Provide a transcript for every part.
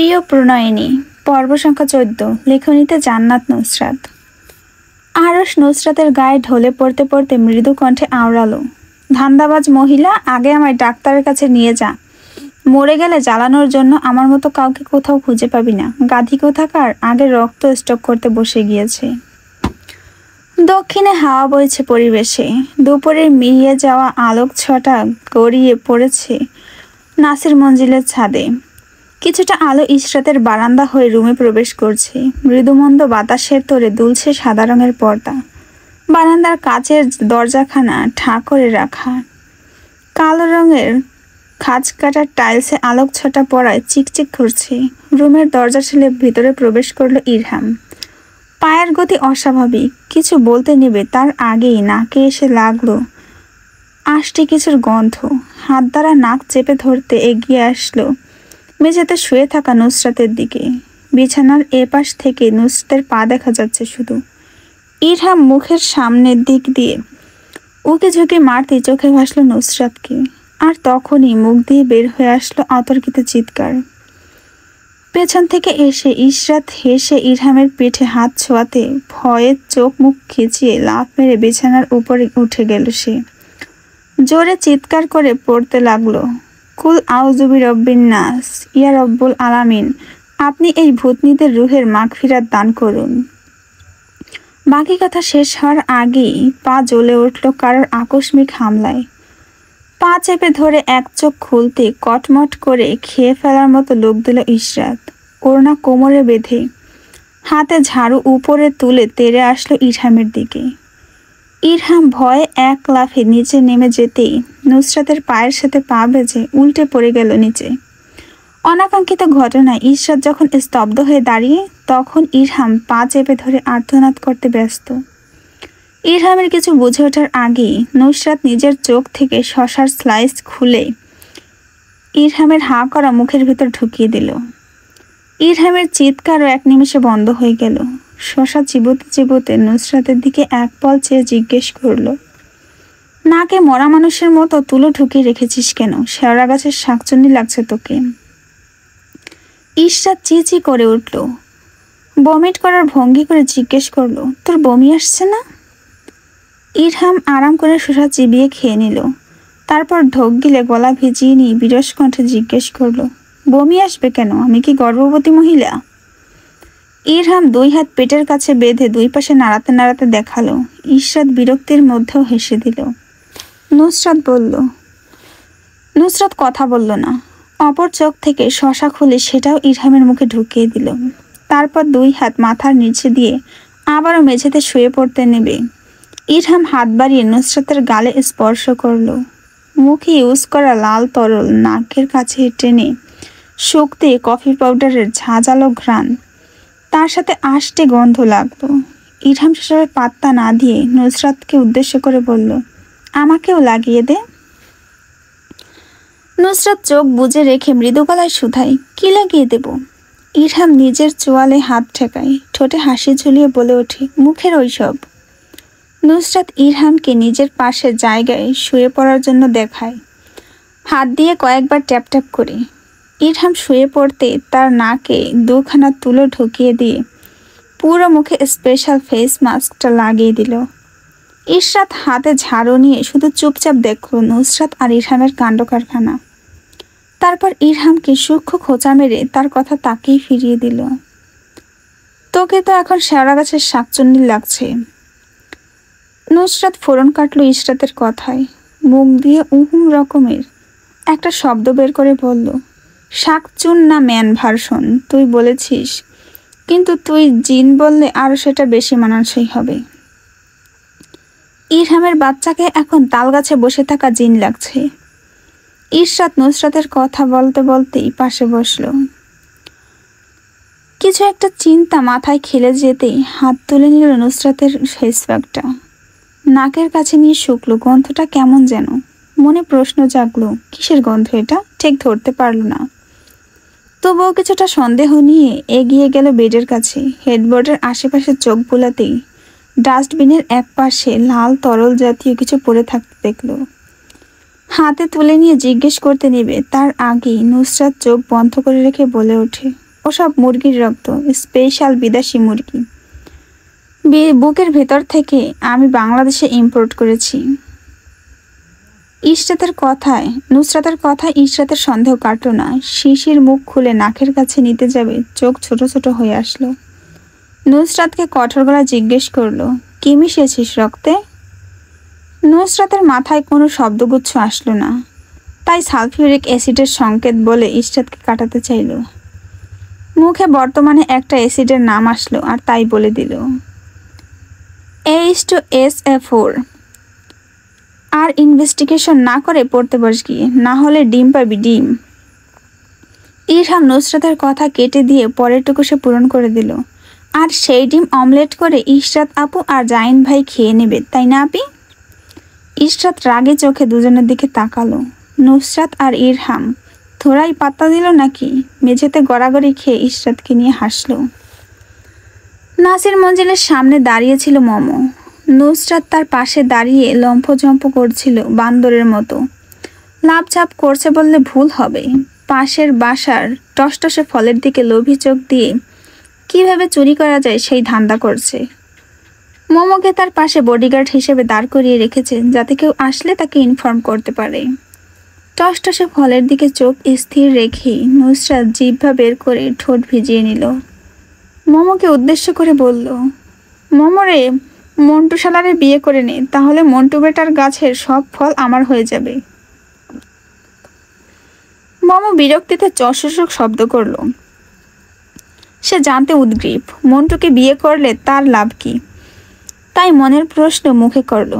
প্রিয় প্রণয়িনী পর্ব সংখ্যা 14। লেখনীতে জান্নাত নুসরাত। আরশ নুসরাতের গায়ে ঢলে পড়তে পড়তে মৃদু কণ্ঠে আওড়ালো, ধান্দাবাজ মহিলা, আগে আমায় ডাক্তারের কাছে নিয়ে যা। মরে গেলে জ্বালানোর জন্য আমার মতো কাউকে কোথাও খুঁজে পাবি না। গাধি কোথাকার, আগে রক্ত স্টক করতে বসে গিয়েছে। দক্ষিণে হাওয়া বইছে পরিবেশে, দুপুরের মিলিয়ে যাওয়া আলোক ছটা গড়িয়ে পড়েছে নাসির মঞ্জিলের ছাদে। কিছুটা আলো ইশরাতের বারান্দা হয়ে রুমে প্রবেশ করছে। মৃদুমন্দ বাতাসের তোড়ে দুলছে সাদা রঙের পর্দা। বারান্দার কাচের দরজাখানা ঠাঁ করে রাখা। কালো রঙের খাঁজ কাটা টাইলসে আলোক ছটা পড়ায় চিকচিক করছে। রুমের দরজা ঠেলে ভিতরে প্রবেশ করলো ইরহাম। পায়ের গতি অস্বাভাবিক। কিছু বলতে নেবে তার আগেই নাকে এসে লাগলো আষ্টি কিছুর গন্ধ। হাত দ্বারা নাক চেপে ধরতে এগিয়ে আসলো মেঝেতে শুয়ে থাকা নুসরাতের দিকে। বিছানার এপাশ থেকে নুসরাতের পা দেখা যাচ্ছে শুধু। ইরহাম মুখের সামনের দিক দিয়ে উকি ঝুঁকি মারতে চোখে ভাসলো নুসরাতকে। আর তখনই মুখ দিয়ে বের হয়ে আসলো অতর্কিত চিৎকার। পেছন থেকে এসে ইশরাত হেসে ইরহামের পিঠে হাত ছোঁয়াতে ভয়ে চোখ মুখ খিচিয়ে লাফ মেরে বিছানার উপরে উঠে গেল সে। জোরে চিৎকার করে পড়তে লাগলো, কুল আউযু বিরব্বিন নাস, ইয়া রব্বুল আলামিন, আপনি এই ভূতনীদের রুহের মাগফিরাত দান করুন। বাকি কথা শেষ হওয়ার আগেই পা জ্বলে উঠল কারোর আকস্মিক হামলায়। পা চেপে ধরে এক চোখ খুলতে কটমট করে খেয়ে ফেলার মতো লোক দিল ইশরাত। ওড়না কোমরে বেঁধে হাতে ঝাড়ু উপরে তুলে তেড়ে আসলো ইরহামের দিকে। ইরহাম ভয়ে এক লাফে নিচে নেমে যেতেই নুসরাতের পায়ের সাথে পা বেজে উল্টে পড়ে গেল নিচে। অনাকাঙ্ক্ষিত ঘটনায় ইশরাত যখন স্তব্ধ হয়ে দাঁড়িয়ে, তখন ইরহাম পা চেপে ধরে আর্তনাদ করতে ব্যস্ত। ইরহামের কিছু বুঝে ওঠার আগেই নুসরাত নিজের চোখ থেকে শশার স্লাইস খুলে ইরহামের হাঁ করা মুখের ভিতর ঢুকিয়ে দিল। ইরহামের চিৎকারও এক নিমেষে বন্ধ হয়ে গেল। শশা চিবোতে চিবোতে নুসরাতের দিকে এক পল চেয়ে জিজ্ঞেস করলো, নাকে মরা মানুষের মতো তুলো ঢুকিয়ে রেখেছিস কেন? শেওড়া গাছের শাকচুন্নি লাগছে তোকে। ইশরাত চিচি করে উঠল। বমিট করার ভঙ্গি করে জিজ্ঞেস করলো, তোর বমি আসছে না? ইরহাম আরাম করে শশা চিবিয়ে খেয়ে নিল। তারপর ঢোক গিলে গলা ভিজিয়ে নিয়ে বিরস কণ্ঠে জিজ্ঞেস করলো, বমি আসবে কেন? আমি কি গর্ভবতী মহিলা? ইরহাম দুই হাত পেটের কাছে বেঁধে দুই পাশে নাড়াতে নাড়াতে দেখালো। ইশরাত বিরক্তির মধ্যেও হেসে দিল। নুসরাত কথা বলল না। অপর চোখ থেকে শশা খুলে সেটাও ইরহামের মুখে ঢুকিয়ে দিল। তারপর দুই হাত মাথার নিচে দিয়ে আবারও মেঝেতে শুয়ে পড়তে নেবে ইরহাম হাত বাড়িয়ে নুসরাতের গালে স্পর্শ করলো। মুখে ইউজ করা লাল তরল নাকের কাছে টেনে শক্তি কফি পাউডারের ঝাঁঝালো ঘ্রাণ, তার সাথে আষ্টে গন্ধ লাগতো। ইরহাম সেসবের পাত্তা না দিয়ে নুসরাতকে উদ্দেশ্য করে বলল, আমাকেও লাগিয়ে দে। নুসরাত চোখ বুজে রেখে মৃদু গলায় শুধাই, কি লাগিয়ে দেব? ইরহাম নিজের চোয়ালে হাত ঠেকায়, ঠোঁটে হাসি ঝুলিয়ে বলে ওঠে, মুখের ওইসব। নুসরাত ইরহামকে নিজের পাশের জায়গায় শুয়ে পড়ার জন্য দেখায়, হাত দিয়ে কয়েকবার ট্যাপ ট্যাপ করে। ইরহাম শুয়ে পড়তে তার নাকে দুখানা তুলো ঢুকিয়ে দিয়ে পুরো মুখে স্পেশাল ফেস মাস্কটা লাগিয়ে দিল। ইশরাত হাতে ঝাড়ু নিয়ে শুধু চুপচাপ দেখল নুসরাত আর ইরহামের কাণ্ড কারখানা। তারপর ইরহামকে সূক্ষ্ম খোঁচা মেরে তার কথা তাকেই ফিরিয়ে দিল। তোকে তো এখন শেওড়া গাছের শাকচুন্নি লাগছে। নুসরাত ফোড়ন কাটল ইশরাতের কথায়। মুখ দিয়ে উহুম রকমের একটা শব্দ বের করে বলল, শাকচুন না ম্যান ভার্সন তুই বলেছিস, কিন্তু তুই জিন বললে আরো সেটা বেশি মানানসই হবে। ইরহামের বাচ্চাকে এখন তাল গাছে বসে থাকা জিন লাগছে। ইশরাত নুসরাতের কথা বলতে বলতেই পাশে বসলো। কিছু একটা চিন্তা মাথায় খেলে যেতেই হাত তুলে নিল নুসরাতের ফেস প্যাকটা। নাকের কাছে নিয়ে শুকলো। গন্ধটা কেমন যেন। মনে প্রশ্ন জাগলো, কিসের গন্ধ এটা? ঠিক ধরতে পারল না। তবুও কিছুটা সন্দেহ নিয়ে এগিয়ে গেল বেডের কাছে। হেডবোর্ডের আশেপাশে চোখ বোলাতেই ডাস্টবিনের এক পাশে লাল তরল জাতীয় কিছু পড়ে থাকতে দেখল। হাতে তুলে নিয়ে জিজ্ঞেস করতে নেবে তার আগেই নুসরাত চোখ বন্ধ করে রেখে বলে ওঠে, ওসব মুরগির রক্ত, স্পেশাল বিদেশি মুরগি। বুকের ভেতর থেকে আমি বাংলাদেশে ইম্পোর্ট করেছি। নুসরাতের কথায় ইশরাতের সন্দেহ কাটল না। শিশির মুখ খুলে নাকের কাছে নিতে যাবে, চোখ ছোট ছোট হয়ে আসলো। নুসরাতকে কঠোর গলা জিজ্ঞেস করলো, কি মিশিয়েছিস রক্তে? নুসরাতের মাথায় কোনো শব্দগুচ্ছ আসলো না, তাই সালফিউরিক অ্যাসিডের সংকেত বলে ইশরাতকে কাটাতে চাইল। মুখে বর্তমানে একটা অ্যাসিডের নাম আসলো আর তাই বলে দিল, H2SO4। আর ইনভেস্টিগেশন না করে পড়তে বস গিয়ে, না হলে ডিম পাবি ডিম। ইরহাম নুসরাতের কথা কেটে দিয়ে পরেরটুকু সে পূরণ করে দিল, আর সেই ডিম অমলেট করে ইশরাত আপু আর জাইন ভাই খেয়ে নেবে, তাই না আপি? ইশরাত রাগে চোখে দুজনের দিকে তাকালো। নুসরাত আর ইরহাম থোড়াই পাত্তা দিল নাকি? মেঝেতে গড়াগড়ি খেয়ে ইশরাতকে নিয়ে হাসলো। নাসির মঞ্জিলের সামনে দাঁড়িয়েছিল মমো। নুসরাত তার পাশে দাঁড়িয়ে লম্ফঝম্প করছিল বান্দরের মতো। লাফঝাপ করছে বললে ভুল হবে। পাশের বাসার টসটসে ফলের দিকে লোভী চোখ দিয়ে কিভাবে চুরি করা যায় সেই ধান্দা করছে। মোমোকে তার পাশে বডিগার্ড হিসেবে দাঁড় করিয়ে রেখেছে, যাতে কেউ আসলে তাকে ইনফর্ম করতে পারে। টসটসে ফলের দিকে চোখ স্থির রেখেই নুসরাত জিহ্বা বের করে ঠোঁট ভিজিয়ে নিল। মোমোকে উদ্দেশ্য করে বলল, মোমো রে, মন্টু শালারে বিয়ে করে নে, তাহলে মন্টু বেটার গাছের সব ফল আমার হয়ে যাবে। মোমো বিরক্তিতে চশসক শব্দ করল। সে জানতে উদ্গ্রীব মন্টুকে বিয়ে করলে তার লাভ কি, তাই মনের প্রশ্ন মুখে করল,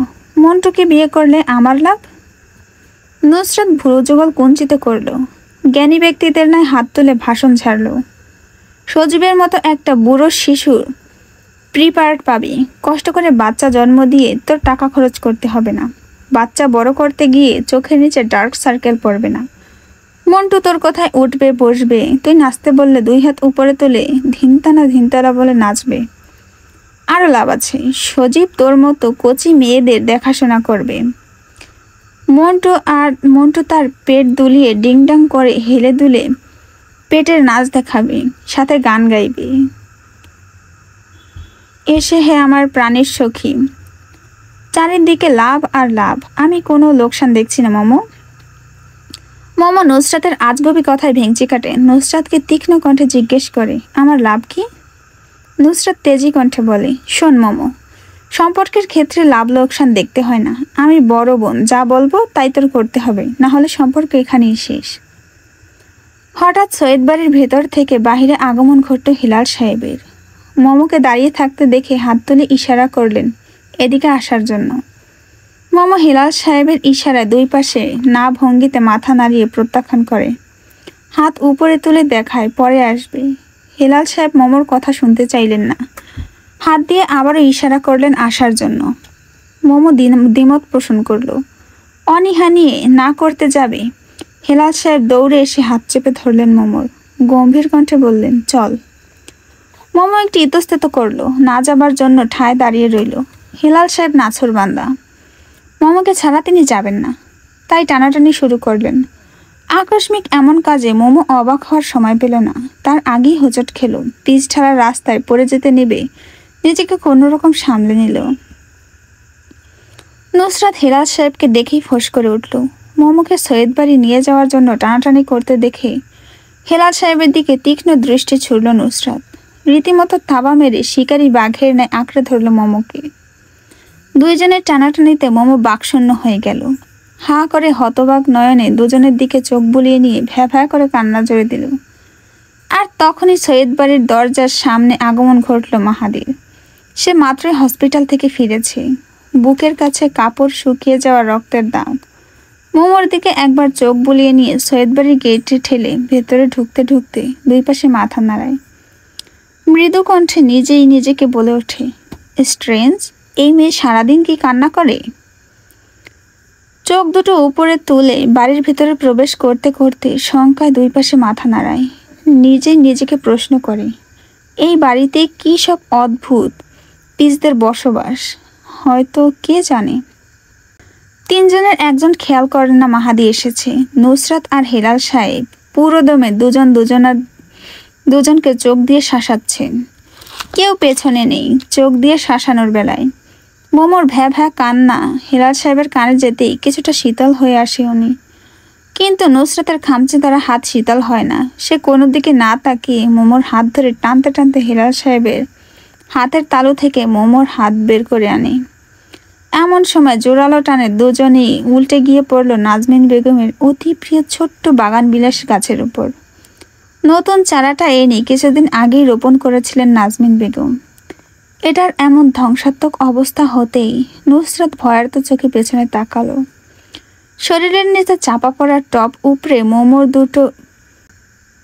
মন্টুকে বিয়ে করলে আমার লাভ? নুসরাত ভ্রুযুগল কুঞ্চিত করল। জ্ঞানী ব্যক্তিদের নয় হাত তুলে ভাষণ ছাড়ল। সজীবের মতো একটা বুড়ো শিশুর প্রিপার্ট পাবি, কষ্ট করে বাচ্চা জন্ম দিয়ে তোর টাকা খরচ করতে হবে না। বাচ্চা বড় করতে গিয়ে চোখের নিচে ডার্ক সার্কেল পড়বে না। মন্টু তোর কথায় উঠবে বসবে, তুই নাচতে বললে 2 হাত উপরে তুলে ধিনতানা বলে নাচবে। আরও লাভ আছে, সজীব তোর মতো কচি মেয়েদের দেখাশোনা করবে। মন্টু তার পেট দুলিয়ে ডিংডাং করে হেলে দুলে পেটের নাচ দেখাবে, সাথে গান গাইবে। এসে হে আমার প্রাণের সখী। চারিদিকে লাভ আর লাভ, আমি কোনো লোকসান দেখছি না মোমো। মোমো নুসরাতের আজগবি কথায় ভেঙচি কাটে। নুসরাতকে তীক্ষ্ণ কণ্ঠে জিজ্ঞেস করে, আমার লাভ কি? নুসরাত তেজি কণ্ঠে বলে, শোন মোমো, সম্পর্কের ক্ষেত্রে লাভ লোকসান দেখতে হয় না। আমি বড় বোন, যা বলবো তাই তোর করতে হবে, না হলে সম্পর্ক এখানেই শেষ। হঠাৎ সৈয়দ বাড়ির ভেতর থেকে বাহিরে আগমন ঘটল হিলাল সাহেবের। মোমোকে দাঁড়িয়ে থাকতে দেখে হাত তুলে ইশারা করলেন এদিকে আসার জন্য। মোমো হিলাল সাহেবের ইশারায় 2 পাশে না ভঙ্গিতে মাথা নাড়িয়ে প্রত্যাখ্যান করে, হাত উপরে তুলে দেখায় পরে আসবে। হিলাল সাহেব মোমোর কথা শুনতে চাইলেন না, হাত দিয়ে আবারও ইশারা করলেন আসার জন্য। মোমো দ্বিমত পোষণ করল। অনীহা নিয়ে না করতে যাবে। হিলাল সাহেব দৌড়ে এসে হাত চেপে ধরলেন মোমোর, গম্ভীর কণ্ঠে বললেন, চল। মোমো একটি ইতস্তত করলো, না যাবার জন্য ঠায় দাঁড়িয়ে রইল। হিলাল সাহেব নাছোড়বান্দা, মোমোকে ছাড়া তিনি যাবেন না, তাই টানাটানি শুরু করলেন। আকস্মিক এমন কাজে মোমো অবাক হওয়ার সময় পেল না। তার আগেই হোঁচট খেল। পিচ ঢালা রাস্তায় পড়ে যেতে নেবে নিজেকে কোনোরকম সামলে নিল। নুসরাত হিলাল সাহেবকে দেখেই ফোঁস করে উঠল। মোমোকে সৈয়দ বাড়ি নিয়ে যাওয়ার জন্য টানাটানি করতে দেখে হিলাল সাহেবের দিকে তীক্ষ্ণ দৃষ্টি ছুড়ল নুসরাত। রীতিমতো থাবা মেরে শিকারী বাঘের ন্যায় আঁকড়ে ধরল মোমোকে। 2 জনের টানাটানিতে মোমো বাকশূন্য হয়ে গেল। হাঁ করে হতবাক নয়নে দুজনের দিকে চোখ বুলিয়ে নিয়ে ভ্যা করে কান্না জড়ে দিল। আর তখনই সৈয়দ বাড়ির দরজার সামনে আগমন ঘটল মাহাদির। সে মাত্রই হসপিটাল থেকে ফিরেছে। বুকের কাছে কাপড় শুকিয়ে যাওয়া রক্তের দাগ। মোমোর দিকে একবার চোখ বুলিয়ে নিয়ে সৈয়দ বাড়ির গেটে ঠেলে ভেতরে ঢুকতে 2 পাশে মাথা নাড়ায়। মৃদু কণ্ঠে নিজেই নিজেকে বলে ওঠে, স্ট্রেঞ্জ, এই মেয়ে সারাদিন কি কান্না করে? চোখ দুটো উপরে তুলে বাড়ির ভেতরে প্রবেশ করতে করতে শঙ্কায় 2 পাশে মাথা নাড়ায়। নিজেই নিজেকে প্রশ্ন করে, এই বাড়িতে কি সব অদ্ভুত পিসদের বসবাস, হয়তো কে জানে। 3 জনের একজন খেয়াল করেন না মাহাদি এসেছে। নুসরাত আর হিলাল সাহেব পুরোদমে দুজন দুজনার দুজনকে চোখ দিয়ে শাসাচ্ছে। কেউ পেছনে নেই চোখ দিয়ে শাসানোর বেলায়। মোমোর ভ্যা ভ্যা কান্না হেলাল সাহেবের কানে যেতেই কিছুটা শীতল হয়ে আসে উনি। কিন্তু নুসরাতের খামচে দ্বারা হাত শীতল হয় না। সে কোনো দিকে না তাকিয়ে মোমোর হাত ধরে টানতে টানতে হেলাল সাহেবের হাতের তালু থেকে মোমোর হাত বের করে আনে। এমন সময় জোরালো টানে দুজনেই উল্টে গিয়ে পড়ল নাজমিন বেগমের অতি প্রিয় ছোট্ট বাগান বিলাস গাছের উপর। নতুন চারাটা এনে কিছুদিন আগেই রোপণ করেছিলেন নাজমিন বেগম। এটার এমন ধ্বংসাত্মক অবস্থা হতেই নুসরাত ভয়ার্ত চোখে পেছনে তাকালো। শরীরের নিচে চাপা পড়ার টপ উপরে মোমোর দুটো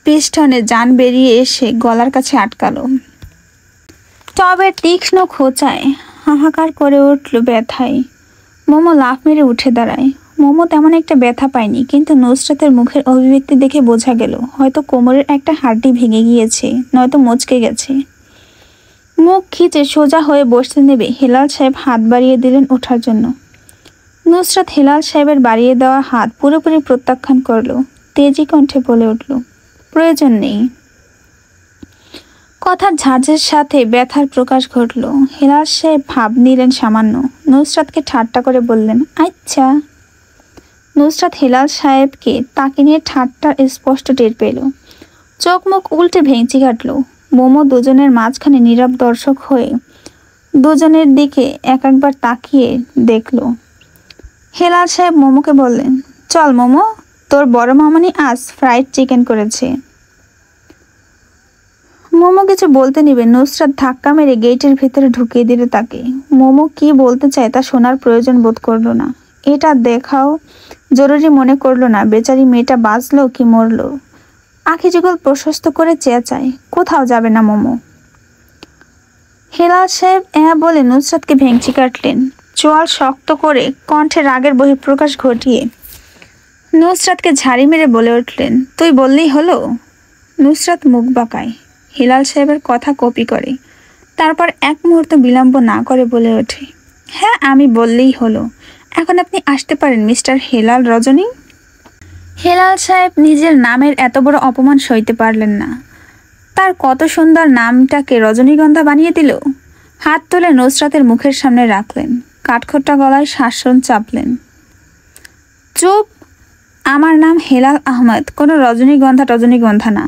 পিস্টনে যান বেরিয়ে এসে গলার কাছে আটকালো। টবের তীক্ষ্ণ খোঁচায় হাহাকার করে উঠল ব্যথায়। মোমো লাফ মেরে উঠে দাঁড়ায়। মোমো তেমন একটা ব্যথা পায়নি, কিন্তু নুসরাতের মুখের অভিব্যক্তি দেখে বোঝা গেল হয়তো কোমরের একটা হাড়টি ভেঙে গিয়েছে, নয়তো মচকে গেছে। মুখ খিচে সোজা হয়ে বসতে নেবে হেলাল সাহেব হাত বাড়িয়ে দিলেন ওঠার জন্য। নুসরাত হেলাল সাহেবের বাড়িয়ে দেওয়া হাত পুরোপুরি প্রত্যাখ্যান করল। তেজি কণ্ঠে বলে উঠল, প্রয়োজন নেই। কথার ঝাঁঝের সাথে ব্যথার প্রকাশ ঘটল। হেলাল সাহেব ভাব নিলেন সামান্য। নুসরাতকে ঠাট্টা করে বললেন, আচ্ছা। নুসরাত হেলাল সাহেবকে তাকে নিয়ে ঠাট্টার স্পষ্ট টের পেল। চোখ মুখ উল্টে ভেঙচি কাটল। মোমো দুজনের মাঝখানে নীরব দর্শক হয়ে দুজনের দিকে এক একবার তাকিয়ে দেখল। হেলাল সাহেব মোমোকে বললেন, চল মোমো, তোর বড় মামনি আজ ফ্রাইড চিকেন করেছে। মোমো কিছু বলতে নিবে নুসরাত ধাক্কা মেরে গেটের ভেতরে ঢুকিয়ে দিল তাকে। মোমো কি বলতে চায় তা শোনার প্রয়োজন বোধ করলো না। এটা দেখাও জরুরি মনে করলো না বেচারি মেয়েটা বাঁচলো কি মরলো। আখি যুগল প্রশস্ত করে চেঁচায়, কোথাও যাবে না মোমো। হেলাল সাহেব বলে নুসরাতকে ভেঙচি কাটলেন। চোয়াল শক্ত করে কণ্ঠে রাগের বহিঃপ্রকাশ ঘটিয়ে নুসরাতকে ঝাড়ি মেরে বলে উঠলেন, তুই বললেই হলো। নুসরাত মুখ বাঁকায়, হেলাল সাহেবের কথা কপি করে। তারপর এক মুহূর্ত বিলম্ব না করে বলে ওঠে, হ্যাঁ আমি বললেই হলো। এখন আপনি আসতে পারেন মিস্টার হেলাল রজনী। হেলাল সাহেব নিজের নামের এত বড় অপমান সইতে পারলেন না। তার কত সুন্দর নামটাকে রজনীগন্ধা বানিয়ে দিল। হাত তুলে নুসরাতের মুখের সামনে রাখলেন। কাঠখোট্টা গলায় শাসন চাপলেন, চুপ, আমার নাম হেলাল আহমদ, কোনো রজনীগন্ধা না।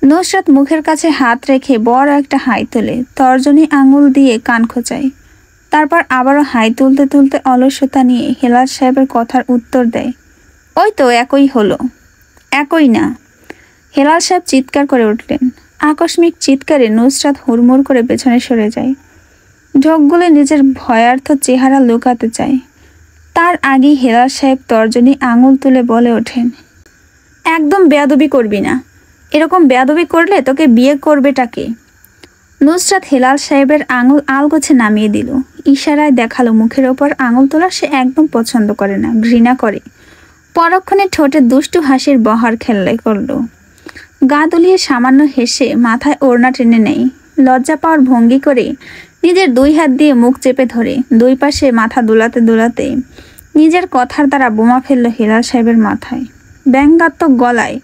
নুসরাত মুখের কাছে হাত রেখে বড় একটা হাই তোলে, তর্জনী আঙুল দিয়ে কান খোঁচায়। তারপর আবারও হাই তুলতে তুলতে অলসতা নিয়ে হেলাল সাহেবের কথার উত্তর দেয়, ওই তো একই হলো। একই না। হেলাল সাহেব চিৎকার করে উঠলেন। আকস্মিক চিৎকারে নুসরাত হুড়মুড় করে পেছনে সরে যায়। ঢোকগুলো নিজের ভয়ার্থ চেহারা লুকাতে চায়। তার আগেই হেলাল সাহেব তর্জনী আঙুল তুলে বলে ওঠেন, একদম বেয়াদবি করবি না। এরকম বেয়াদবি করলে তোকে বিয়ে করবেটাকে। নুসরাত হেলাল সাহেবের আঙুল আলগোছে নামিয়ে দিল। ইশারায় দেখালো মুখের ওপর আঙুল তোলা সে একদম পছন্দ করে না, ঘৃণা করে। পরক্ষণে ঠোঁটে দুষ্টু হাসির বহার খেলাই করল। গা দুলিয়ে সামান্য হেসে মাথায় ওড়না টেনে নেয়। লজ্জা পাওয়ার ভঙ্গি করে নিজের দুই হাত দিয়ে মুখ চেপে ধরে দুই পাশে মাথা দোলাতে দোলাতে নিজের কথার দ্বারা বোমা ফেলল হেলাল সাহেবের মাথায়। ব্যঙ্গাত্মক গলায়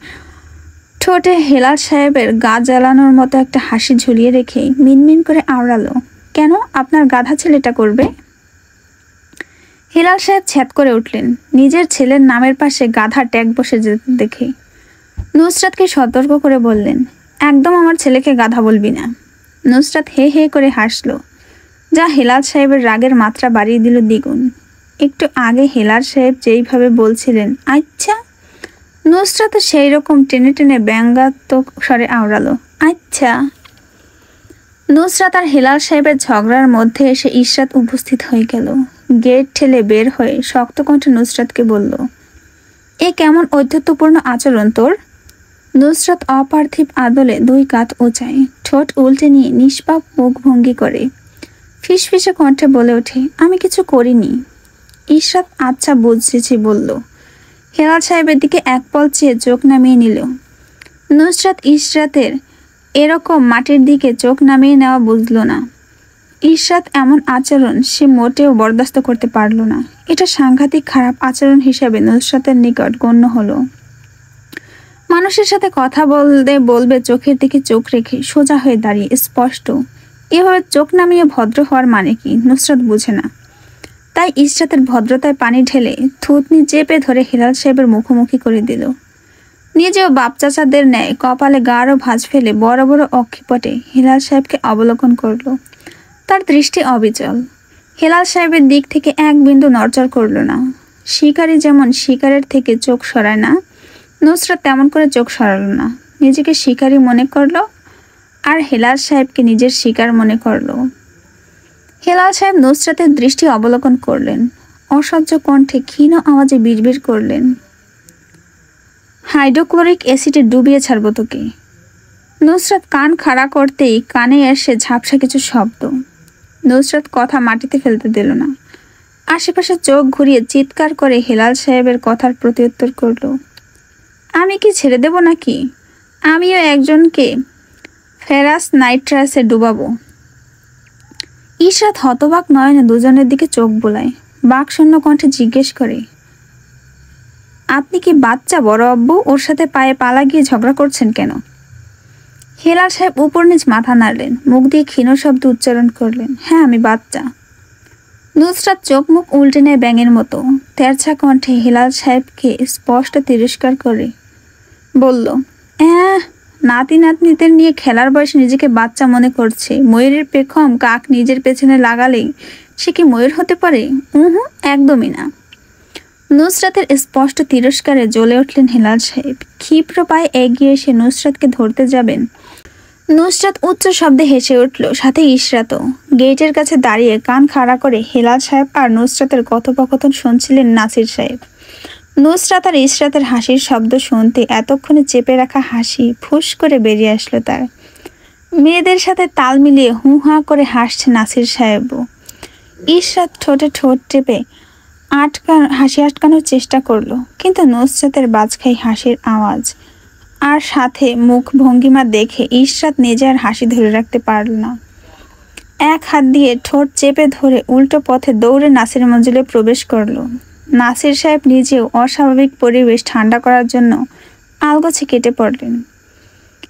ঠোঁটে হেলাল সাহেবের গা জ্বালানোর মতো একটা হাসি ঝুলিয়ে রেখে মিনমিন করে আওড়ালো, কেন আপনার গাধা ছেলেটা করবে? হেলাল সাহেব ছ্যাদ করে উঠলেন নিজের ছেলের নামের পাশে গাধা ট্যাগ বসে যেতে দেখে। নুসরাতকে সতর্ক করে বললেন, একদম আমার ছেলেকে গাধা বলবি না। নুসরাত হে হে করে হাসলো, যা হেলাল সাহেবের রাগের মাত্রা বাড়িয়ে দিল দ্বিগুণ। একটু আগে হেলাল সাহেব যেইভাবে বলছিলেন আচ্ছা, নুসরাত সেই রকম টেনে টেনে ব্যঙ্গাত্মক স্বরে আওড়ালো, আচ্ছা। নুসরাত আর হেলাল সাহেবের ঝগড়ার মধ্যে এসে ইশরাত উপস্থিত হয়ে গেল। গেট ঠেলে বের হয়ে শক্ত কণ্ঠে নুসরাতকে বলল, এ কেমন ঔদ্ধত্যপূর্ণ আচরণ তোর? নুসরাত অপার্থিব আদলে দুই কাঁধ ওচায়, ঠোঁট উল্টে নিয়ে নিষ্পাপ মুখভঙ্গি করে ফিসফিসে কণ্ঠে বলে ওঠে, আমি কিছু করিনি। ইশরাত আচ্ছা বুঝেছি বলল। হেলাল সাহেবের দিকে এক পল চেয়ে চোখ নামিয়ে নিল। নুসরাত ইশরাতের এরকম মাটির দিকে চোখ নামিয়ে নেওয়া বুঝল না। ইশরাত এমন আচরণ সে মোটেও বরদাস্ত করতে পারল না। এটা সাংঘাতিক খারাপ আচরণ হিসেবে নুসরাতের নিকট গণ্য হলো। মানুষের সাথে কথা বলতে বলবে চোখের দিকে চোখ রেখে সোজা হয়ে দাঁড়িয়ে স্পষ্ট। এভাবে চোখ নামিয়ে ভদ্র হওয়ার মানে কি নুসরাত বুঝে না। তাই ইশরাতের ভদ্রতায় পানি ঢেলে থুতনি চেপে ধরে হেলাল সাহেবের মুখোমুখি করে দিল। নিজেও বাপ চাচাদের ন্যায় কপালে গাঢ় ভাঁজ ফেলে বড় বড় অক্ষিপটে হেলাল সাহেবকে অবলোকন করল। তার দৃষ্টি অবিচল। হেলাল সাহেবের দিক থেকে এক বিন্দু নড়চড় করল না। শিকারী যেমন শিকারের থেকে চোখ সরায় না, নুসরাত তেমন করে চোখ সরাল না। নিজেকে শিকারী মনে করল আর হেলাল সাহেবকে নিজের শিকার মনে করল। হেলাল সাহেব নুসরাতের দৃষ্টি অবলোকন করলেন। অসহ্য কণ্ঠে ক্ষীণ আওয়াজে বিড়বিড় করলেন, হাইড্রোক্লোরিক অ্যাসিডে ডুবিয়ে ছাড়ব তোকে। নুসরাত কান খাড়া করতেই কানে এসে ঝাপসা কিছু শব্দ। নুসরাত কথা মাটিতে ফেলতে দিল না। আশেপাশে চোখ ঘুরিয়ে চিৎকার করে হেলাল সাহেবের কথার প্রত্যুত্তর করল, আমি কি ছেড়ে দেব নাকি? আমিও একজনকে ফেরাস নাইট্রাসে ডুবাবো। ইশরাত হতবাক নয়নে দুজনের দিকে চোখ বোলায়। বাকশূন্য কণ্ঠে জিজ্ঞেস করে, আপনি কি বাচ্চা বড় আব্বু? ওর সাথে পায়ে পালা গিয়ে ঝগড়া করছেন কেন? হেলাল সাহেব উপর নিচ মাথা নাড়লেন, মুখ দিয়ে ক্ষীণ শব্দ উচ্চারণ করলেন, হ্যাঁ আমি বাচ্চা। নুসরাত চোখ মুখ উল্টে নেয় ব্যাঙের মতো। তেরছা কণ্ঠে হেলাল সাহেবকে স্পষ্ট তিরস্কার করে বলল, নাতি নাতনিদের নিয়ে খেলার বয়সে নিজেকে বাচ্চা মনে করছে। ময়ূরের পেখম কাক নিজের পেছনে লাগালেই সে কি ময়ূর হতে পারে? একদমই না। নুসরাতের স্পষ্ট তিরস্কারে জ্বলে উঠলেন হেলাল সাহেব। ক্ষিপ্র পায়ে এগিয়ে এসে নুসরাতকে ধরতে যাবেন। নুসরাত উচ্চ শব্দে হেসে উঠল, সাথে ইশরাতও। গেটের কাছে দাঁড়িয়ে কান খাড়া করে হেলাল সাহেব আর নুসরাতের কথোপকথন শুনছিলেন নাসির সাহেব। নুসরাত আর ইশরাতের হাসির শব্দ শুনতে এতক্ষণে চেপে রাখা হাসি ফুস করে বেরিয়ে আসলো তার। মেয়েদের সাথে তাল মিলিয়ে হু হা করে হাসছে নাসির সাহেবও। ইশরাত ঠোঁটে ঠোঁট চেপে হাসি আটকানোর চেষ্টা করলো, কিন্তু নুসরাতের বাজখাই হাসির আওয়াজ আর সাথে মুখ ভঙ্গিমা দেখে ইশরাত নিজে আর হাসি ধরে রাখতে পারল না। এক হাত দিয়ে ঠোঁট চেপে ধরে উল্টো পথে দৌড়ে নাসির মঞ্জিলে প্রবেশ করলো। নাসির সাহেব নিজেও অস্বাভাবিক পরিবেশ ঠান্ডা করার জন্য আলগোছে কেটে পড়লেন।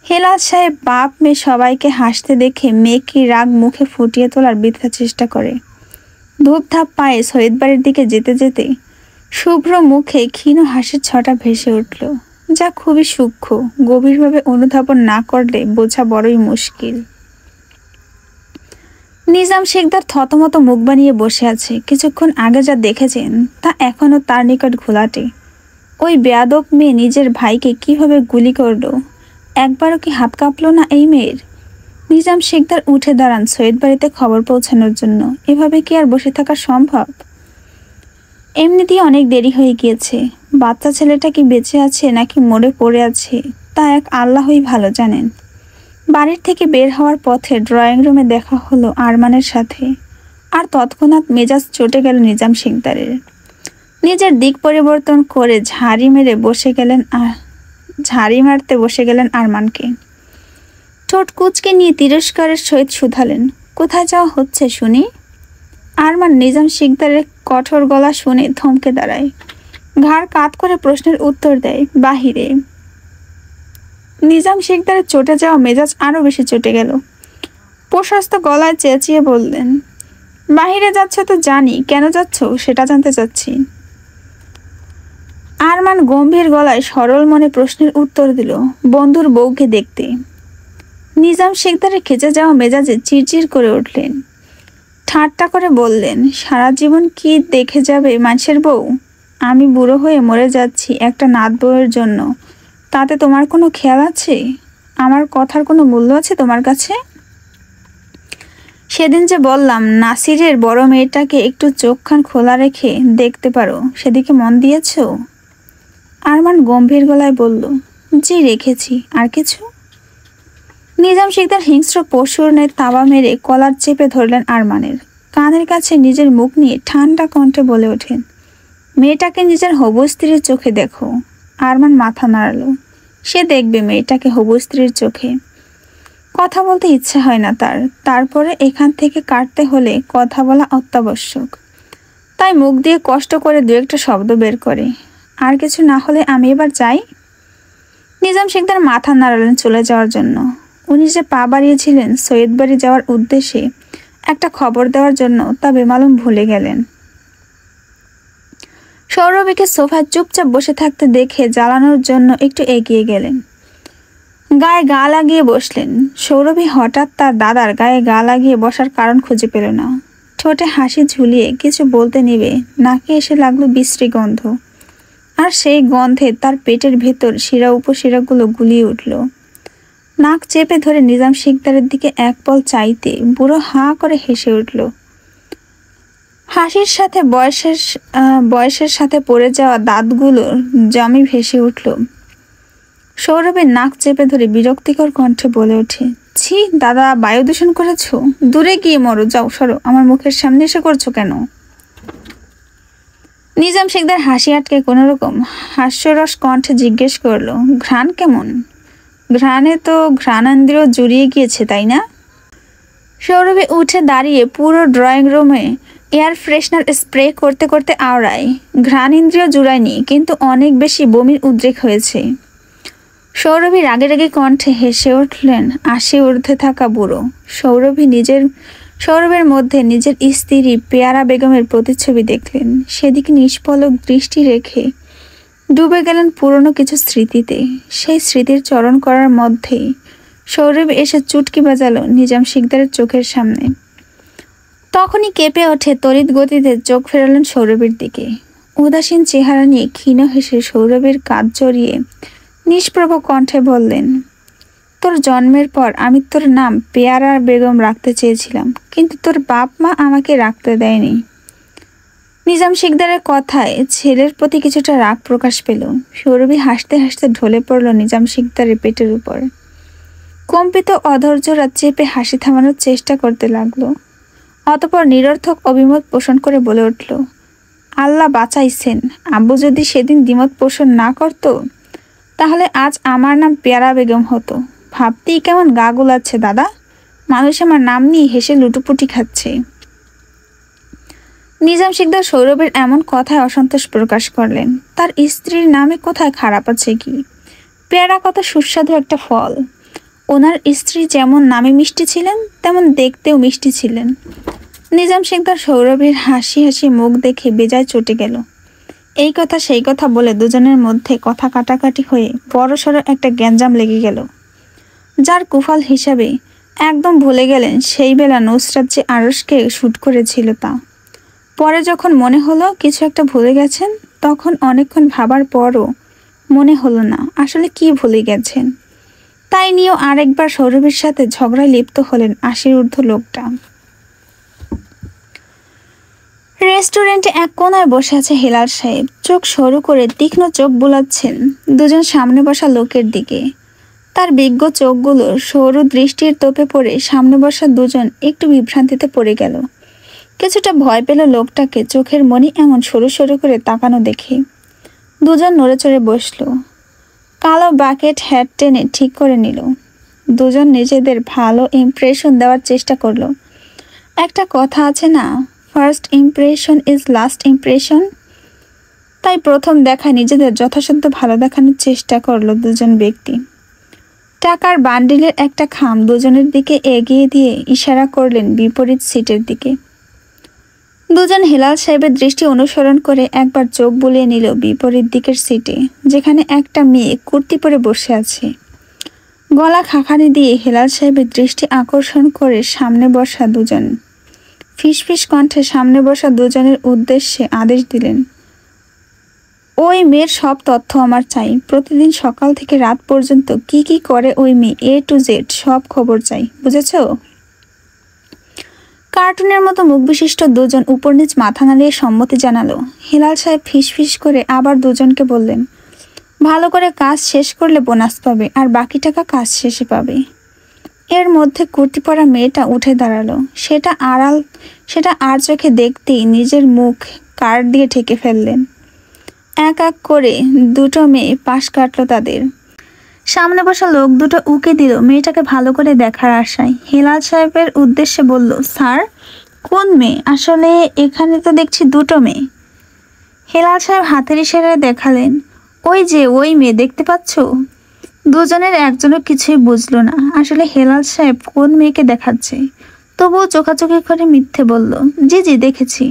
হেলাল সাহেব বাপ মেয়ে সবাইকে হাসতে দেখে মেয়েকে রাগ মুখে ফুটিয়ে তোলার বৃথা চেষ্টা করে। ধূপধাপ পায়ে সৈয়দ বাড়ির দিকে যেতে যেতে শুভ্র মুখে ক্ষীণ হাসির ছটা ভেসে উঠল, যা খুবই সূক্ষ্ম। গভীরভাবে অনুধাবন না করলে বোঝা বড়ই মুশকিল। নিজাম শেখদার থতমত মুখ বানিয়ে বসে আছে। কিছুক্ষণ আগে যা দেখেছেন তা এখনো তার নিকট ঘোলাটে। ওই বেয়াদব মেয়ে নিজের ভাইকে কিভাবে গুলি করলো, একবারও কি হাত কাঁপলো না এই মেয়ের? নিজাম শেখদার উঠে দাঁড়ান সৈয়দ বাড়িতে খবর পৌঁছানোর জন্য। এভাবে কি আর বসে থাকা সম্ভব? এমনিতেই অনেক দেরি হয়ে গিয়েছে। বাচ্চা ছেলেটা কি বেঁচে আছে নাকি মরে পড়ে আছে তা এক আল্লাহই ভালো জানেন। বাড়ির থেকে বের হওয়ার পথে ড্রয়িং রুমে দেখা হলো আরমানের সাথে, আর তৎক্ষণাৎ মেজাজ চটে গেল নিজাম শেখদারের। নিজের দিক পরিবর্তন করে ঝাড়ি মারতে বসে গেলেন আরমানকে। ঠোঁট কুচকে নিয়ে তিরস্কারের সহিত শুধালেন, কোথায় যাওয়া হচ্ছে শুনি? আরমান নিজাম শেখদারের কঠোর গলা শুনে থমকে দাঁড়ায়। ঘাড় কাত করে প্রশ্নের উত্তর দেয়, বাহিরে। নিজাম শেখদারের চটে যাওয়া মেজাজ আরো বেশি চটে গেল। প্রশস্ত গলায় চেঁচিয়ে বললেন, বাহিরে যাচ্ছ তো জানি, কেন যাচ্ছ সেটা জানতে চাচ্ছি। আরমান গম্ভীর গলায় সরল মনে প্রশ্নের উত্তর দিল, বন্ধুর বউকে দেখতে। নিজাম শেখদারের খেচে যাওয়া মেজাজে চিরচির করে উঠলেন। ঠাট্টা করে বললেন, সারা জীবন কি দেখে যাবে মানুষের বউ? আমি বুড়ো হয়ে মরে যাচ্ছি একটা নাত বউয়ের জন্য, তাতে তোমার কোনো খেয়াল আছে? আমার কথার কোনো মূল্য আছে তোমার কাছে? সেদিন যে বললাম নাসিরের বড় মেয়েটাকে একটু চোখখান খোলা রেখে দেখতে পারো, সেদিকে মন দিয়েছ? আরমান গম্ভীর গলায় বলল, জি রেখেছি। আর কিছু? নিজাম শেখদার হিংস্র পশুর ন্যায় তাবা মেরে কলার চেপে ধরলেন আরমানের। কানের কাছে নিজের মুখ নিয়ে ঠান্ডা কণ্ঠে বলে ওঠেন, মেয়েটাকে নিজের হবু স্ত্রীর চোখে দেখো। আরমান মাথা নাড়ালো। সে দেখবে মেয়েটাকে হবু স্ত্রীর চোখে। কথা বলতে ইচ্ছে হয় না তার। তারপরে এখান থেকে কাটতে হলে কথা বলা অত্যাবশ্যক। তাই মুখ দিয়ে কষ্ট করে দু একটা শব্দ বের করে, আর কিছু না হলে আমি এবার যাই। নিজাম শিকদার মাথা নাড়ালেন চলে যাওয়ার জন্য। উনি যে পা বাড়িয়েছিলেন সৈয়দ বাড়ি যাওয়ার উদ্দেশ্যে একটা খবর দেওয়ার জন্য, তা বেমালুম ভুলে গেলেন। সৌরভীকে সোফায় চুপচাপ বসে থাকতে দেখে জ্বালানোর জন্য একটু এগিয়ে গেলেন, গায়ে গা লাগিয়ে বসলেন। সৌরভী হঠাৎ তার দাদার গায়ে গা লাগিয়ে বসার কারণ খুঁজে পেল না। ঠোঁটে হাসি ঝুলিয়ে কিছু বলতে নিবে, নাকে এসে লাগলো বিশ্রী গন্ধ, আর সেই গন্ধে তার পেটের ভেতর শিরা উপশিরাগুলো গুলিয়ে উঠল। নাক চেপে ধরে নিজাম শিকদারের দিকে এক পল চাইতে বুড়ো হাঁ করে হেসে উঠল। হাসির সাথে বয়সের সাথে পড়ে যাওয়া দাঁতগুলোর জমি ভেসে উঠল। সৌরভের নাক চেপে ধরে বিরক্তিকর কণ্ঠে বলে ওঠে, ছি দাদা, বায়ু দূষণ করেছ? দূরে গিয়ে মরো, যাও সরো, আমার মুখের সামনে এসে করছো কেন? নিজাম শিকদার হাসি আটকে কোনোরকম হাস্যরস কণ্ঠে জিজ্ঞেস করলো, ঘ্রাণ কেমন? ঘ্রাণে তো ঘ্রাণেন্দ্রিয় জুড়িয়ে গিয়েছে, তাই না? সৌরভী উঠে দাঁড়িয়ে পুরো ড্রয়িং রুমে এয়ার ফ্রেশনার স্প্রে করতে করতে আওড়ায়। ঘ্রাণেন্দ্রিয় জুড়ায়নি, কিন্তু অনেক বেশি বমির উদ্রেক হয়েছে। সৌরভী রাগে রাগে কণ্ঠে হেসে উঠলেন আশি ঊর্ধ্বে থাকা বুড়ো। সৌরভের মধ্যে নিজের স্ত্রী পেয়ারা বেগমের প্রতিচ্ছবি দেখলেন। সেদিকে নিষ্পলক দৃষ্টি রেখে ডুবে গেলেন পুরনো কিছু স্মৃতিতে। সেই স্মৃতির চরণ করার মধ্যেই সৌরভী এসে চুটকি বাজালো নিজাম শিকদারের চোখের সামনে। তখনই কেঁপে ওঠে তড়িৎ গতিতে চোখ ফেরালেন সৌরভীর দিকে। উদাসীন চেহারা নিয়ে ক্ষীণ হেসে সৌরভীর কাঁধ জড়িয়ে নিষ্প্রভ কণ্ঠে বললেন, তোর জন্মের পর আমি তোর নাম পেয়ারা বেগম রাখতে চেয়েছিলাম, কিন্তু তোর বাপ মা আমাকে রাখতে দেয়নি। নিজাম শিকদারের কথায় ছেলের প্রতি কিছুটা রাগ প্রকাশ পেল। সৌরভী হাসতে হাসতে ঢলে পড়ল নিজাম শিকদারের পেটের উপর। কম্পিত অধৈর্যরা চেপে হাসি থামানোর চেষ্টা করতে লাগলো। অতঃপর নিরর্থক অভিমত পোষণ করে বলে উঠল, আল্লাহ বাঁচাইছেন, আব্বু যদি সেদিন দ্বিমত পোষণ না করত তাহলে আজ আমার নাম পেয়ারা বেগম হতো। ভাবতেই কেমন গা গোলাচ্ছে দাদা, মানুষ আমার নাম নিয়ে হেসে লুটুপুটি খাচ্ছে। নিজাম শিকদার সৌরভের এমন কথায় অসন্তোষ প্রকাশ করলেন। তার স্ত্রীর নামে কোথায় খারাপ আছে কি? পেয়ারা কত সুস্বাদু একটা ফল। ওনার স্ত্রী যেমন নামে মিষ্টি ছিলেন, তেমন দেখতেও মিষ্টি ছিলেন। নিজাম শিকদার সৌরভের হাসি হাসি মুখ দেখে বেজায় চটে গেল। এই কথা সেই কথা বলে দুজনের মধ্যে কথা কাটাকাটি হয়ে বড়সড় একটা গ্যাঞ্জাম লেগে গেল, যার কুফল হিসাবে একদম ভুলে গেলেন সেই বেলা নুসরাত যে আরশকে শ্যুট করেছিল তা। পরে যখন মনে হলো কিছু একটা ভুলে গেছেন, তখন অনেকক্ষণ ভাবার পরও মনে হলো না আসলে কি ভুলে গেছেন। তাই নিয়েও আরেকবার সৌরভীর সাথে ঝগড়ায় লিপ্ত হলেন আশির ঊর্ধ্ব লোকটা। রেস্টুরেন্টে এক কোনায় বসে আছে হেলাল সাহেব। চোখ সরু করে তীক্ষ্ণ চোখ বুলাচ্ছেন দুজন সামনে বসা লোকের দিকে। তার বিজ্ঞ চোখগুলো সরু দৃষ্টির তোপে পড়ে সামনে বসা দুজন একটু বিভ্রান্তিতে পড়ে গেল। কিছুটা ভয় পেল লোকটাকে চোখের মনি এমন সরু সরু করে তাকানো দেখে। দুজন নড়ে চড়ে বসলো। কালো বাকেট হ্যাট টেনে ঠিক করে নিল। দুজন নিজেদের ভালো ইমপ্রেশন দেওয়ার চেষ্টা করলো। একটা কথা আছে না, first impression is last impression. তাই প্রথম দেখা নিজেদের যথাসাধ্য ভালো দেখানোর চেষ্টা করলো দুজন ব্যক্তি। টাকার বান্ডিলের একটা খাম দুজনের দিকে এগিয়ে দিয়ে ইশারা করলেন বিপরীত সিটের দিকে। দুজন হেলাল সাহেবের দৃষ্টি অনুসরণ করে একবার চোখ বুলিয়ে নিল বিপরীত দিকের সিটে, যেখানে একটা মেয়ে কুর্তি পরে বসে আছে। গলা খাখানি দিয়ে হেলাল সাহেবের দৃষ্টি আকর্ষণ করে সামনে বসা দুজন ফিসফিস কণ্ঠে সামনে বসা দুজনের উদ্দেশ্যে আদেশ দিলেন, ওই মেয়ের সব তথ্য আমার চাই। প্রতিদিন সকাল থেকে রাত পর্যন্ত কি কি করে ওই মেয়ে, A to Z সব খবর চাই, বুঝেছ? কার্টুনের মতো মুখ বিশিষ্ট দুজন উপর নিচ মাথা নাড়িয়ে সম্মতি জানালো। হেলাল সাহেব ফিসফিস করে আবার দুজনকে বললেন, ভালো করে কাজ শেষ করলে বোনাস পাবে, আর বাকি টাকা কাজ শেষে পাবে। এর মধ্যে কুর্তি পরা মেয়েটা উঠে দাঁড়ালো। সেটা আর চোখে দেখতেই নিজের মুখ কার্ড দিয়ে ঢেকে ফেললেন। এক এক করে দুটো মেয়ে পাশ কাটলো তাদের। সামনে বসা লোক দুটো উকে দিল মেয়েটাকে ভালো করে দেখার আশায়। হেলাল সাহেবের উদ্দেশ্যে বলল, স্যার কোন মেয়ে? আসলে এখানে তো দেখছি দুটো মেয়ে। হেলাল সাহেব হাতের ইশারায় দেখালেন, ওই যে ওই মেয়ে দেখতে পাচ্ছ? দুজনের একজনও কিছুই বুঝলো না আসলে হেলাল সাহেব কোন মেয়েকে দেখাচ্ছে। তবুও চোখাচোখি করে মিথ্যে বলল, জি জি দেখেছি।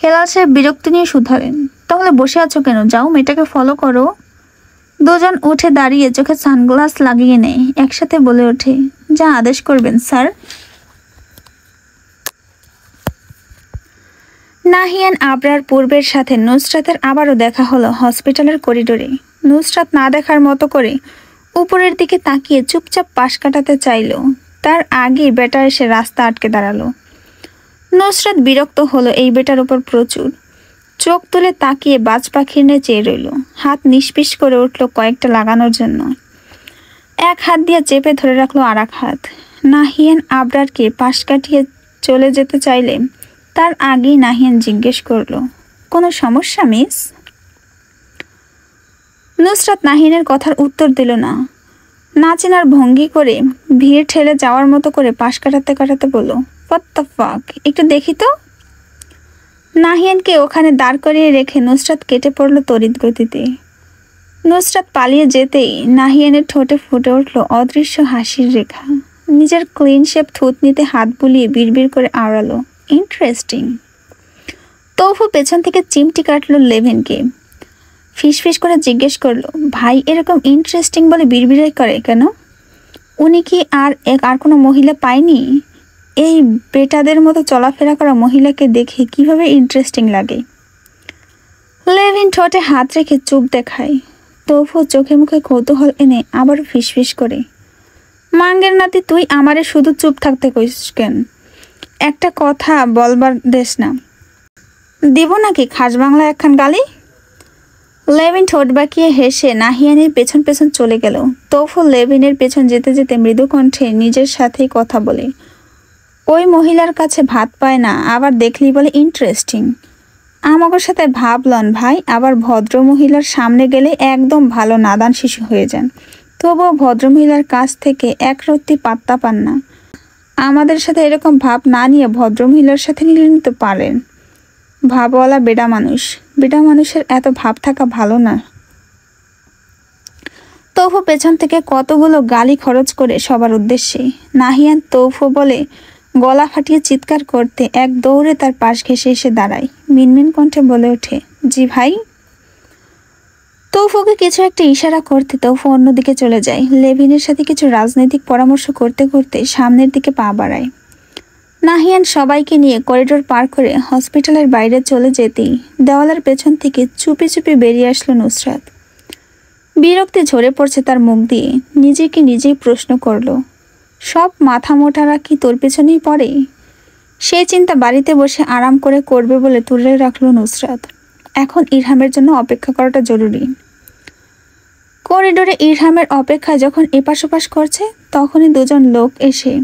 হেলাল সাহেব বিরক্তি নিয়ে শুধালেন, তাহলে বসে আছো কেন, যাও মেয়েটাকে ফলো করো। দুজন উঠে দাঁড়িয়ে চোখে সানগ্লাস লাগিয়ে নেয়, একসাথে বলে ওঠে, যা আদেশ করবেন স্যার। নাহিয়ান আবরার পূর্বের সাথে নুসরাতের আবারও দেখা হলো হসপিটালের করিডোরে। নুসরাত না দেখার মতো করে উপরের দিকে তাকিয়ে চুপচাপ পাশ কাটাতে চাইল, তার আগে বেটা এসে রাস্তা আটকে দাঁড়ালো। নুসরাত বিরক্ত হলো এই বেটার উপর প্রচুর, চোখ তুলে তাকিয়ে বাজ পাখির ন্যায় চেয়ে রইল, হাত নিষ্পিস করে উঠল কয়েকটা লাগানোর জন্য। এক হাত দিয়ে চেপে ধরে রাখলো আর এক হাত। নাহিয়ান আবরারকে পাশ কাটিয়ে চলে যেতে চাইলে তার আগেই নাহিয়ান জিজ্ঞেস করলো, কোনো সমস্যা মিস? নুসরাত নাহিয়ানের কথার উত্তর দিল না, না চেনার ভঙ্গি করে ভিড় ঠেলে যাওয়ার মতো করে পাশ কাটাতে কাটাতে বলল, হোয়াট দ্য ফাক, একটু দেখি তো। নাহিয়ানকে ওখানে দাঁড় করিয়ে রেখে নুসরাত কেটে পড়ল তড়িৎ গতিতে। নুসরাত পালিয়ে যেতেই নাহিয়ানের ঠোঁটে ফুটে উঠল অদৃশ্য হাসির রেখা। নিজের ক্লিন শেপ থুতনিতে হাত বুলিয়ে বিড়বিড় করে আওড়ালো, ইন্টারেস্টিং। তৌফু পেছন থেকে চিমটি কাটলো লেভেনকে, ফিসফিস করে জিজ্ঞেস করলো, ভাই এরকম ইন্টারেস্টিং বলে বিড়বিড় করে কেন? উনি কি আর কোনো মহিলা পায়নি? এই বেটাদের মতো চলাফেরা করা মহিলাকে দেখে কিভাবে ইন্টারেস্টিং লাগে? লেভিন ঠোঁটে হাত রেখে চুপ দেখায়। তৌফু চোখে মুখে কৌতূহল এনে আবারও ফিসফিস করে, মাঙ্গের নাতি তুই আমারে শুধু চুপ থাকতে কইস কেন? একটা কথা বলবার দেশ না, দিব নাকি খাস বাংলা একখান গালি? লেভিন ঠোঁট বাঁকিয়ে হেসে নাহিয়ানের পেছন পেছন চলে গেল। তৌফু লেভিনের পেছন যেতে যেতে মৃদু কণ্ঠে নিজের সাথেই কথা বলে, ওই মহিলার কাছে ভাত পায় না, আবার দেখলি বলে ইন্টারেস্টিং। আমাদের সাথে ভাবলন ভাই, আবার ভদ্র মহিলার সামনে গেলে একদম ভালো নাদান শিশু হয়ে যান, তবুও ভদ্রমহিলার কাছ থেকে এক রত্তি পাত্তা পান না। আমাদের সাথে এরকম ভাব না নিয়ে ভদ্রমহিলার সাথে নিলে নিতে পারেন। ভাবওয়ালা বেডা মানুষের এত ভাব থাকা ভালো না। তৌফু পেছন থেকে কতগুলো গালি খরচ করে সবার উদ্দেশ্যে। নাহিয়ান তৌফু বলে গলা ফাটিয়ে চিৎকার করতে এক দৌড়ে তার পাশ ঘেঁষে এসে দাঁড়ায়, মিনমিন কণ্ঠে বলে ওঠে, জি ভাই। তৌফুকে কিছু একটা ইশারা করতে তৌফু অন্যদিকে চলে যায়। লেভিনের সাথে কিছু রাজনৈতিক পরামর্শ করতে করতে সামনের দিকে পা বাড়ায়। নাহিয়ান সবাইকে নিয়ে করিডোর পার করে হসপিটালের বাইরে চলে যেতেই দেওয়ালের পেছন থেকে চুপি চুপি বেরিয়ে আসলো নুসরাত। বিরক্তি ঝরে পড়ছে তার মুখ দিয়ে, নিজেকে নিজেই প্রশ্ন করলো, সব মাথা মোটারা কি তোর পেছনেই পড়ে? সেই চিন্তা বাড়িতে বসে আরাম করে করবে বলে তুলে রাখলো নুসরাত। এখন ইরহামের জন্য অপেক্ষা করাটা জরুরি। করিডোরে ইরহামের অপেক্ষায় যখন এপাশ ওপাশ করছে তখনই দুজন লোক এসে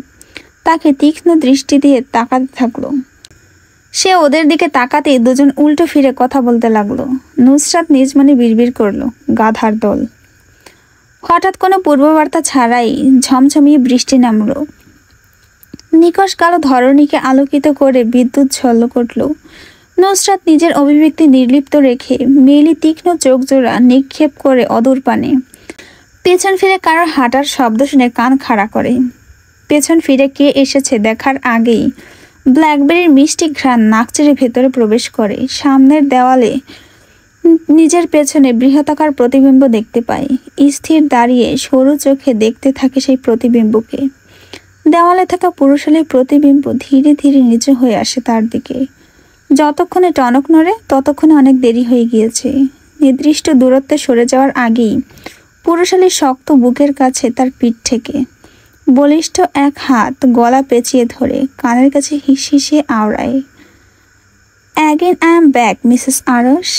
তাকে তীক্ষ্ণ দৃষ্টি দিয়ে তাকাতে থাকলো। সে ওদের দিকে তাকাতেই দুজন উল্টো ফিরে কথা বলতে লাগলো। নুসরাত নিজ মনে বিড়বিড় করলো, গাধার দল। হঠাৎ কোনো পূর্ববার্তা ছাড়াই ঝমঝমিয়ে বৃষ্টি নামলো। নিকষ কালো ধরণীকে আলোকিত করে বিদ্যুৎ ঝলক উঠল। নুসরাত নিজের অভিব্যক্তি নির্লিপ্ত রেখে মেলি তীক্ষ্ণ চোখ জোড়া নিক্ষেপ করে অদূর পানে পেছন ফিরে কারোর হাঁটার শব্দ শুনে কান খাড়া করে। পেছন ফিরে কে এসেছে দেখার আগেই ব্ল্যাকবেরির মিষ্টি ঘ্রাণ নাক চেড়ে ভেতরে প্রবেশ করে। সামনের দেওয়ালে নিজের পেছনে বৃহতাকার প্রতিবিম্ব দেখতে পায়। স্থির দাঁড়িয়ে সরু চোখে দেখতে থাকে সেই প্রতিবিম্বকে। দেওয়ালে থাকা পুরুষালী প্রতিবিম্ব ধীরে ধীরে নিচু হয়ে আসে তার দিকে। যতক্ষণে টনক নড়ে ততক্ষণে অনেক দেরি হয়ে গিয়েছে। নির্দিষ্ট দূরত্বে সরে যাওয়ার আগেই পুরুষালী শক্ত বুকের কাছে তার পিঠ থেকে বলিষ্ঠ এক হাত গলা পেঁচিয়ে ধরে কানের কাছে হিসিয়ে আওড়ায়, again I am back Mrs Arsh.